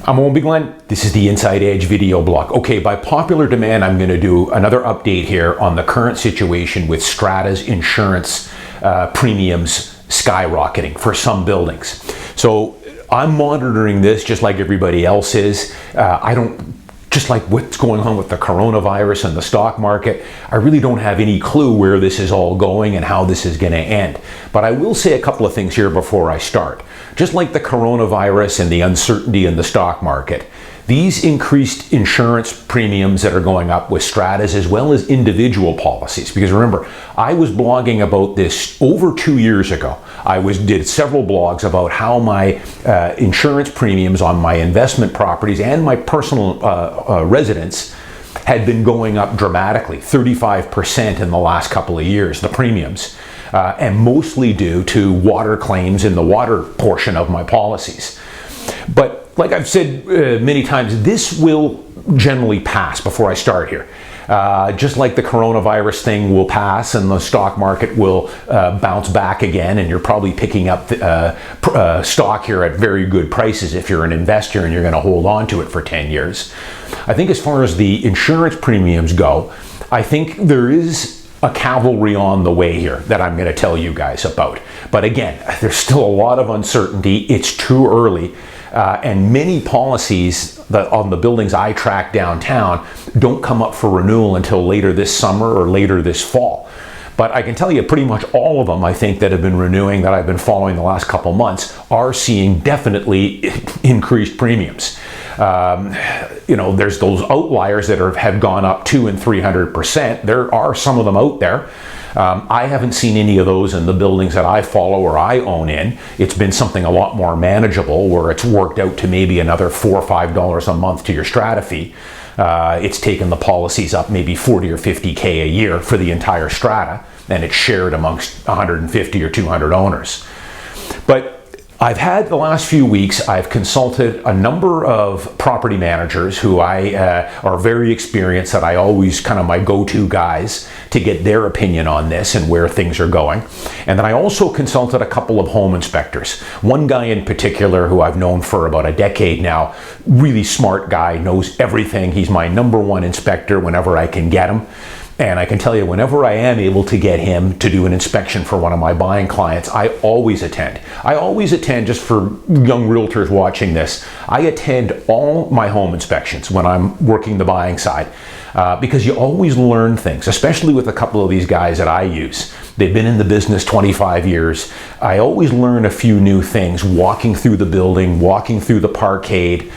I'm Owen Bigland. This is the Inside Edge video blog. Okay, by popular demand, I'm going to do another update here on the current situation with Strata's insurance premiums skyrocketing for some buildings. So I'm monitoring this just like everybody else is. Just like what's going on with the coronavirus and the stock market, I really don't have any clue where this is all going and how this is going to end. But I will say a couple of things here before I start. Just like the coronavirus and the uncertainty in the stock market, these increased insurance premiums that are going up with Stratas as well as individual policies. Because remember, I was blogging about this over 2 years ago. I did several blogs about how my insurance premiums on my investment properties and my personal residence had been going up dramatically, 35% in the last couple of years, the premiums, and mostly due to water claims in the water portion of my policies. But like I've said many times, this will generally pass before I start here. Just like the coronavirus thing will pass and the stock market will bounce back again, and you're probably picking up stock here at very good prices if you're an investor and you're going to hold on to it for 10 years. I think as far as the insurance premiums go, I think there is a cavalry on the way here that I'm going to tell you guys about. But again, there's still a lot of uncertainty. It's too early. And many policies on the buildings I track downtown don't come up for renewal until later this summer or later this fall. But I can tell you pretty much all of them, I think, that have been renewing that I've been following the last couple months are seeing definitely increased premiums. There's those outliers that have gone up 200% and 300%. There are some of them out there. I haven't seen any of those in the buildings that I follow or I own in. It's been something a lot more manageable where it's worked out to maybe another $4 or $5 a month to your strata fee. It's taken the policies up maybe 40 or 50K a year for the entire strata, and it's shared amongst 150 or 200 owners. But I've had the last few weeks, I've consulted a number of property managers who are very experienced, that I always kind of my go-to guys to get their opinion on this and where things are going. And then I also consulted a couple of home inspectors. One guy in particular who I've known for about a decade now, really smart guy, knows everything. He's my #1 inspector whenever I can get him. And I can tell you, whenever I am able to get him to do an inspection for one of my buying clients, I always attend. I always attend, just for young realtors watching this, I attend all my home inspections when I'm working the buying side. Because you always learn things, especially with a couple of these guys that I use. They've been in the business 25 years. I always learn a few new things walking through the building, walking through the parkade,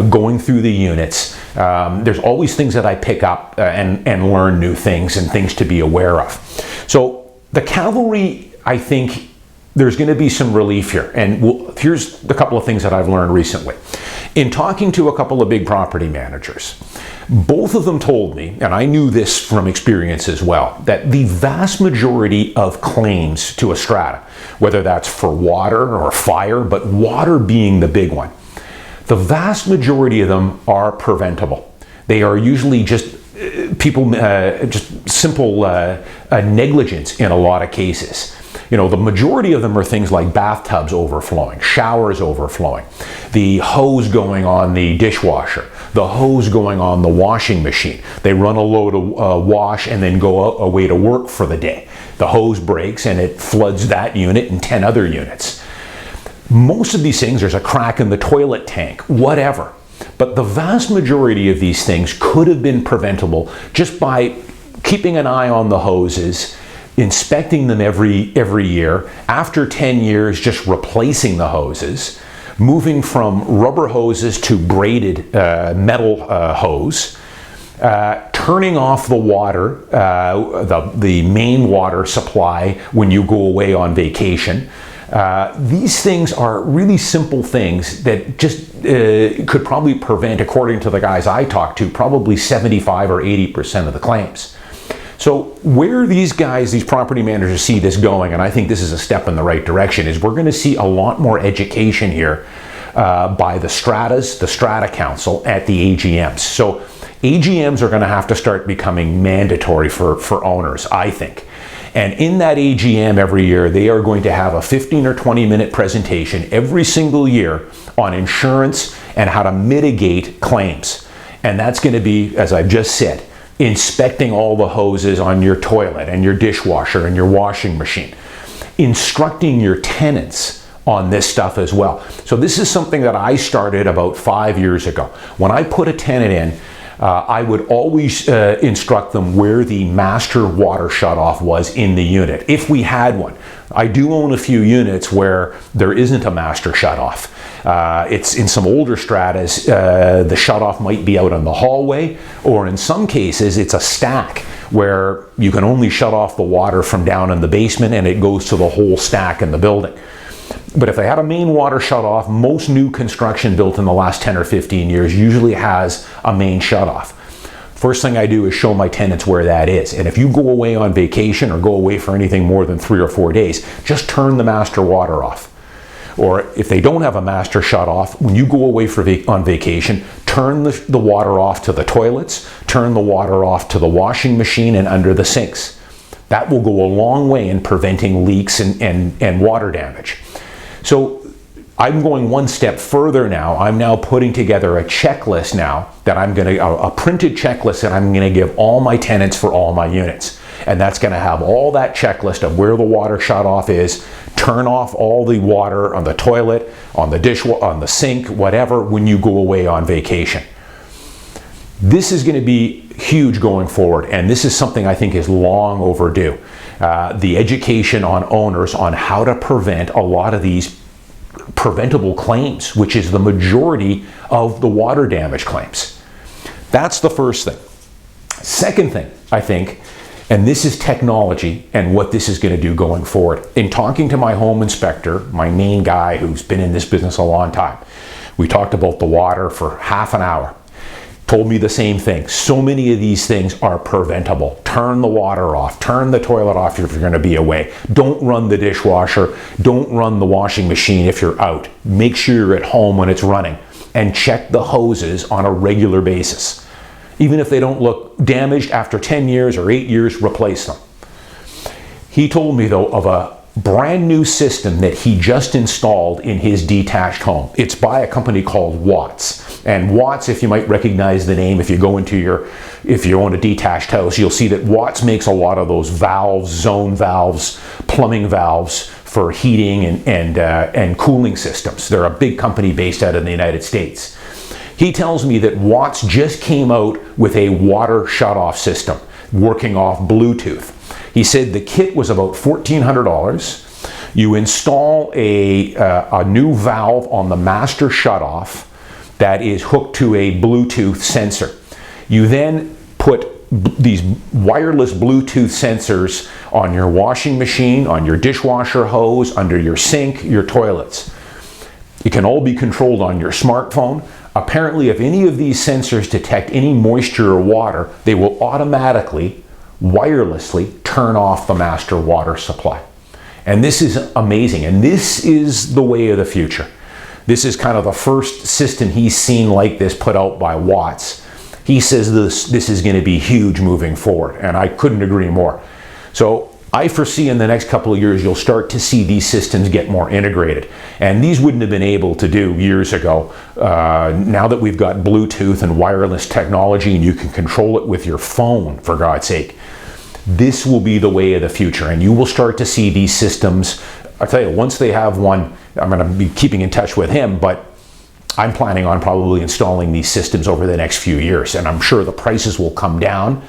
going through the units. There's always things that I pick up and learn new things and things to be aware of. So the cavalry, I think there's going to be some relief here. And here's a couple of things that I've learned recently. In talking to a couple of big property managers, both of them told me, and I knew this from experience as well, that the vast majority of claims to a strata, whether that's for water or fire, but water being the big one, the vast majority of them are preventable. They are usually just just simple negligence in a lot of cases. The majority of them are things like bathtubs overflowing, showers overflowing, the hose going on the dishwasher, the hose going on the washing machine. They run a load of wash and then go away to work for the day. The hose breaks and it floods that unit and 10 other units. Most of these things, there's a crack in the toilet tank, whatever. But the vast majority of these things could have been preventable just by keeping an eye on the hoses, inspecting them every year, after 10 years just replacing the hoses, moving from rubber hoses to braided metal hose, turning off the water, the main water supply when you go away on vacation. These things are really simple things that just could probably prevent, according to the guys I talked to, probably 75 or 80% of the claims. So where these guys, these property managers, see this going, and I think this is a step in the right direction, is we're going to see a lot more education here by the Stratas, the Strata Council at the AGMs. So AGMs are going to have to start becoming mandatory for owners, I think. And in that AGM every year, they are going to have a 15 or 20 minute presentation every single year on insurance and how to mitigate claims. And that's going to be, as I've just said, inspecting all the hoses on your toilet and your dishwasher and your washing machine, instructing your tenants on this stuff as well. So this is something that I started about 5 years ago. When I put a tenant in, I would always instruct them where the master water shutoff was in the unit, if we had one. I do own a few units where there isn't a master shutoff. It's in some older stratas, the shutoff might be out in the hallway, or in some cases it's a stack where you can only shut off the water from down in the basement and it goes to the whole stack in the building. But if they had a main water shutoff, most new construction built in the last 10 or 15 years usually has a main shutoff. First thing I do is show my tenants where that is. And if you go away on vacation or go away for anything more than 3 or 4 days, just turn the master water off. Or if they don't have a master shutoff, when you go away on vacation, turn the water off to the toilets, turn the water off to the washing machine and under the sinks. That will go a long way in preventing leaks and water damage. So I'm going one step further now. I'm now putting together a checklist now that a printed checklist that I'm gonna give all my tenants for all my units. And that's gonna have all that checklist of where the water shutoff is, turn off all the water on the toilet, on the on the sink, whatever, when you go away on vacation. This is gonna be huge going forward, and this is something I think is long overdue. The education on owners on how to prevent a lot of these preventable claims, which is the majority of the water damage claims. That's the first thing. Second thing, I think, and this is technology and what this is going to do going forward. In talking to my home inspector, my main guy who's been in this business a long time, we talked about the water for half an hour. Told me the same thing. So many of these things are preventable. Turn the water off. Turn the toilet off if you're going to be away. Don't run the dishwasher. Don't run the washing machine if you're out. Make sure you're at home when it's running. And check the hoses on a regular basis. Even if they don't look damaged after 10 years or 8 years, replace them. He told me, though, of a brand new system that he just installed in his detached home. It's by a company called Watts. And Watts, if you might recognize the name, if you own a detached house, you'll see that Watts makes a lot of those valves, zone valves, plumbing valves for heating and cooling systems. They're a big company based out of the United States. He tells me that Watts just came out with a water shutoff system working off Bluetooth. He said the kit was about $1,400. You install a new valve on the master shutoff that is hooked to a Bluetooth sensor. You then put these wireless Bluetooth sensors on your washing machine, on your dishwasher hose, under your sink, your toilets. It can all be controlled on your smartphone. Apparently, if any of these sensors detect any moisture or water, they will automatically, wirelessly, turn off the master water supply. And this is amazing, and this is the way of the future. This is kind of the first system he's seen like this put out by Watts. He says this is going to be huge moving forward, and I couldn't agree more. So I foresee in the next couple of years you'll start to see these systems get more integrated. And these wouldn't have been able to do years ago. Now that we've got Bluetooth and wireless technology and you can control it with your phone, for God's sake, this will be the way of the future. And you will start to see these systems. I'll tell you, once they have one, I'm going to be keeping in touch with him, but I'm planning on probably installing these systems over the next few years. And I'm sure the prices will come down.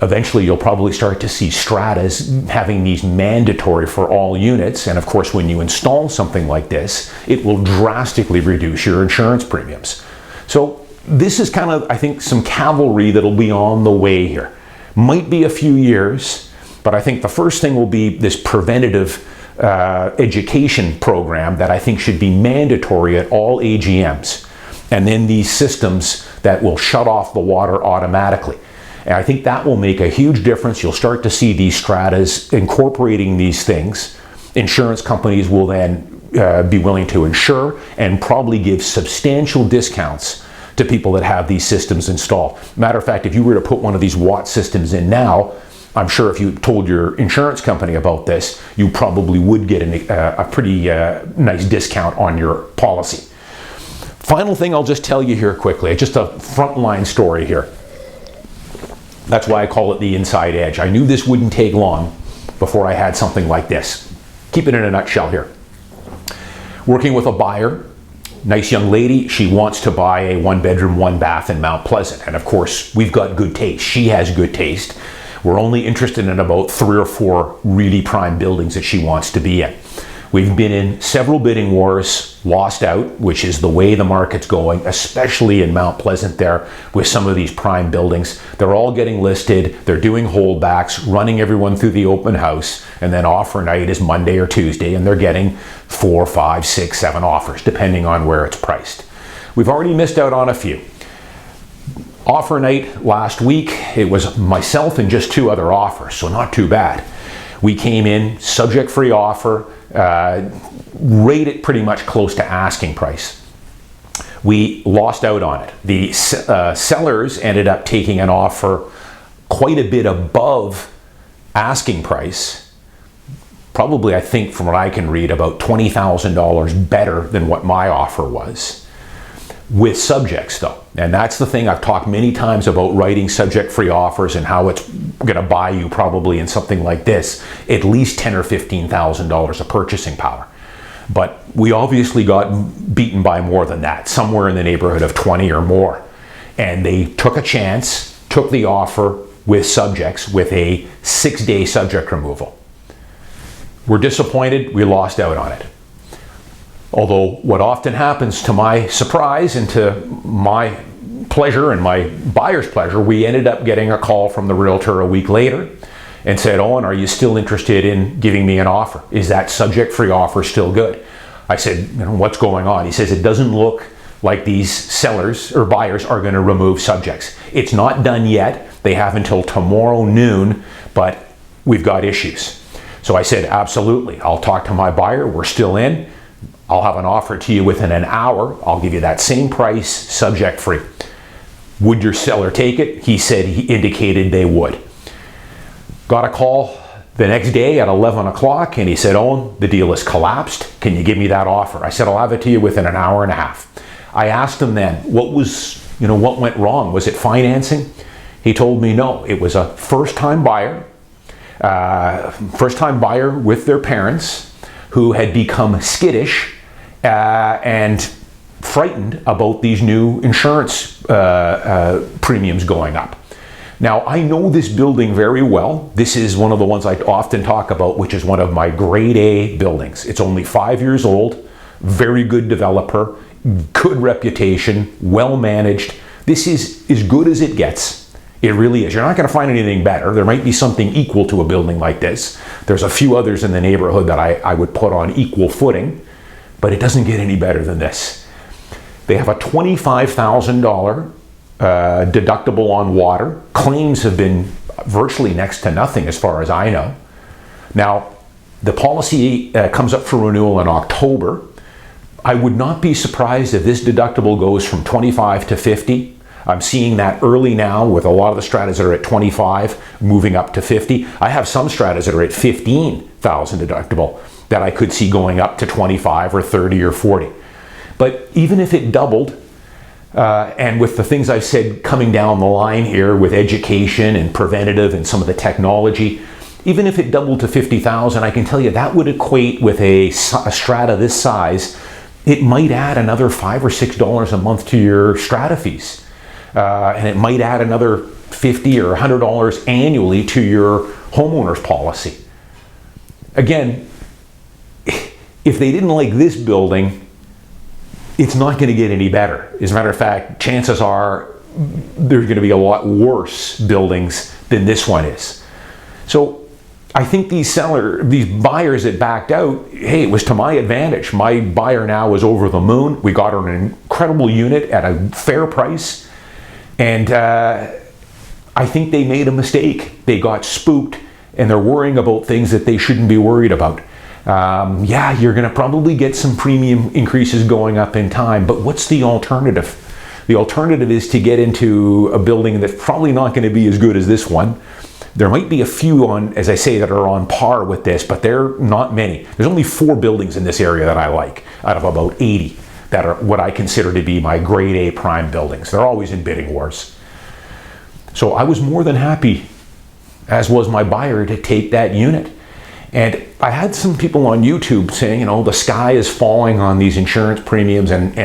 Eventually, you'll probably start to see stratas having these mandatory for all units. And of course, when you install something like this, it will drastically reduce your insurance premiums. So this is kind of, I think, some cavalry that'll be on the way here. Might be a few years, but I think the first thing will be this preventative education program that I think should be mandatory at all AGMs. And then these systems that will shut off the water automatically. And I think that will make a huge difference. You'll start to see these stratas incorporating these things. Insurance companies will then be willing to insure and probably give substantial discounts to people that have these systems installed. Matter of fact, if you were to put one of these Watt systems in now, I'm sure if you told your insurance company about this, you probably would get a pretty nice discount on your policy. Final thing I'll just tell you here quickly, just a frontline story here. That's why I call it the inside edge. I knew this wouldn't take long before I had something like this. Keep it in a nutshell here. Working with a buyer, nice young lady, she wants to buy a 1-bedroom, 1-bath in Mount Pleasant. And of course, we've got good taste. She has good taste. We're only interested in about 3 or 4 really prime buildings that she wants to be in. We've been in several bidding wars, lost out, which is the way the market's going, especially in Mount Pleasant there with some of these prime buildings. They're all getting listed, they're doing holdbacks, running everyone through the open house, and then offer night is Monday or Tuesday, and they're getting 4, 5, 6, 7 offers, depending on where it's priced. We've already missed out on a few. Offer night last week, it was myself and just 2 other offers, so not too bad. We came in, subject-free offer, rated pretty much close to asking price. We lost out on it. The sellers ended up taking an offer quite a bit above asking price. Probably, I think, from what I can read, about $20,000 better than what my offer was. With subjects, though. And that's the thing I've talked many times about writing subject-free offers and how it's going to buy you probably in something like this at least $10,000 or $15,000 of purchasing power. But we obviously got beaten by more than that, somewhere in the neighborhood of 20 or more. And they took a chance, took the offer with subjects with a 6-day subject removal. We're disappointed, we lost out on it. Although what often happens, to my surprise and to my pleasure and my buyer's pleasure, we ended up getting a call from the realtor a week later and said, "Owen, are you still interested in giving me an offer? Is that subject-free offer still good?" I said, "What's going on?" He says, "It doesn't look like these sellers or buyers are going to remove subjects. It's not done yet. They have until tomorrow noon, but we've got issues." So I said, "Absolutely. I'll talk to my buyer. We're still in. I'll have an offer to you within an hour. I'll give you that same price, subject-free. Would your seller take it?" He said he indicated they would. Got a call the next day at 11 o'clock and he said, "Owen, the deal has collapsed. Can you give me that offer?" I said, "I'll have it to you within an hour and a half." I asked him then, what went wrong? Was it financing? He told me no. It was a first-time buyer with their parents who had become skittish and frightened about these new insurance premiums going up. Now, I know this building very well. This is one of the ones I often talk about, which is one of my grade A buildings. It's only 5 years old, very good developer, good reputation, well managed. This is as good as it gets. It really is. You're not going to find anything better. There might be something equal to a building like this. There's a few others in the neighborhood that I would put on equal footing, but it doesn't get any better than this. They have a $25,000 deductible on water. Claims have been virtually next to nothing as far as I know. Now, the policy comes up for renewal in October. I would not be surprised if this deductible goes from 25 to 50. I'm seeing that early now with a lot of the stratas that are at 25 moving up to 50. I have some stratas that are at 15,000 deductible that I could see going up to 25 or 30 or 40. But even if it doubled, and with the things I've said coming down the line here with education and preventative and some of the technology, even if it doubled to 50,000, I can tell you that would equate with a strata this size. It might add another $5 or $6 a month to your strata fees. And it might add another $50 or $100 annually to your homeowner's policy. Again, if they didn't like this building, it's not going to get any better. As a matter of fact, chances are there's going to be a lot worse buildings than this one is. So I think these buyers that backed out, hey, it was to my advantage. My buyer now is over the moon. We got her an incredible unit at a fair price. And I think they made a mistake. They got spooked and they're worrying about things that they shouldn't be worried about. Yeah, you're going to probably get some premium increases going up in time, but what's the alternative? The alternative is to get into a building that's probably not going to be as good as this one. There might be a few on, as I say, that are on par with this, but they're not many. There's only 4 buildings in this area that I like out of about 80 that are what I consider to be my grade A prime buildings. They're always in bidding wars. So I was more than happy, as was my buyer, to take that unit. And I had some people on YouTube saying, the sky is falling on these insurance premiums, and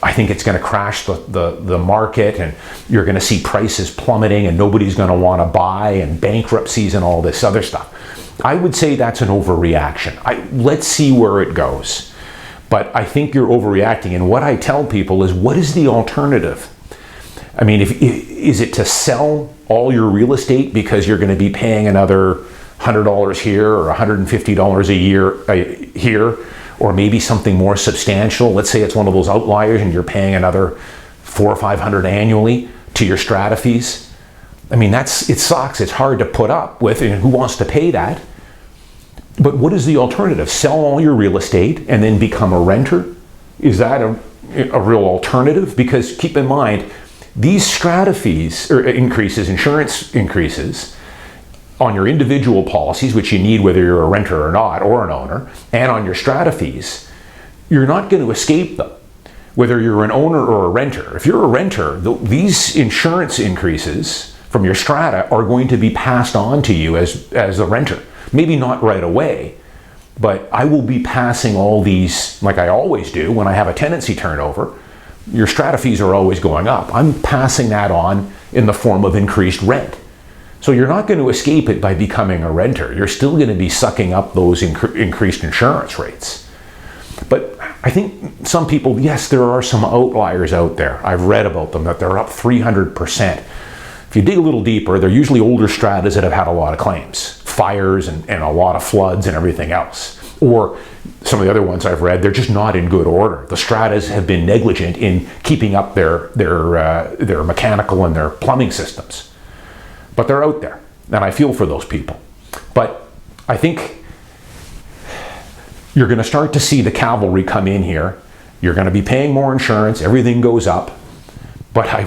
I think it's going to crash the market, and you're going to see prices plummeting, and nobody's going to want to buy, and bankruptcies and all this other stuff. I would say that's an overreaction. Let's see where it goes. But I think you're overreacting. And what I tell people is, what is the alternative? I mean, is it to sell all your real estate because you're going to be paying another $100 here or $150 a year here, or maybe something more substantial? Let's say it's one of those outliers and you're paying another $400 or $500 annually to your strata fees. I mean, it sucks. It's hard to put up with, and who wants to pay that? But what is the alternative? Sell all your real estate and then become a renter? Is that a real alternative? Because keep in mind, these strata fees or increases, insurance increases on your individual policies, which you need whether you're a renter or not, or an owner, and on your strata fees, you're not going to escape them, whether you're an owner or a renter. If you're a renter, these insurance increases from your strata are going to be passed on to you as a renter. Maybe not right away, but I will be passing all these, like I always do when I have a tenancy turnover. Your strata fees are always going up. I'm passing that on in the form of increased rent. So you're not going to escape it by becoming a renter. You're still going to be sucking up those increased insurance rates. But I think some people, yes, there are some outliers out there. I've read about them, that they're up 300%. If you dig a little deeper, they're usually older stratas that have had a lot of claims, fires and a lot of floods and everything else. Or some of the other ones I've read, they're just not in good order. The stratas have been negligent in keeping up their mechanical and their plumbing systems. But they're out there, and I feel for those people. But I think you're going to start to see the cavalry come in here. You're going to be paying more insurance. Everything goes up. But I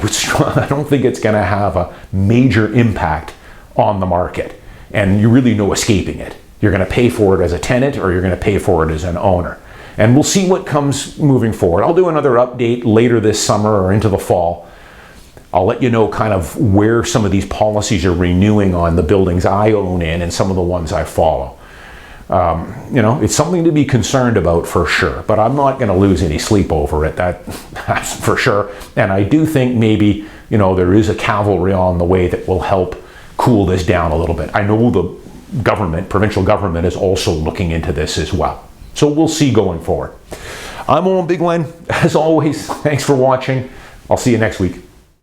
don't think it's going to have a major impact on the market. And you really no escaping it. You're going to pay for it as a tenant, or you're going to pay for it as an owner. And we'll see what comes moving forward. I'll do another update later this summer or into the fall. I'll let you know kind of where some of these policies are renewing on the buildings I own in and some of the ones I follow. It's something to be concerned about for sure, but I'm not going to lose any sleep over it, that's for sure. And I do think maybe, there is a cavalry on the way that will help cool this down a little bit. I know the government, provincial government, is also looking into this as well. So we'll see going forward. I'm Owen Bigland. As always, thanks for watching. I'll see you next week.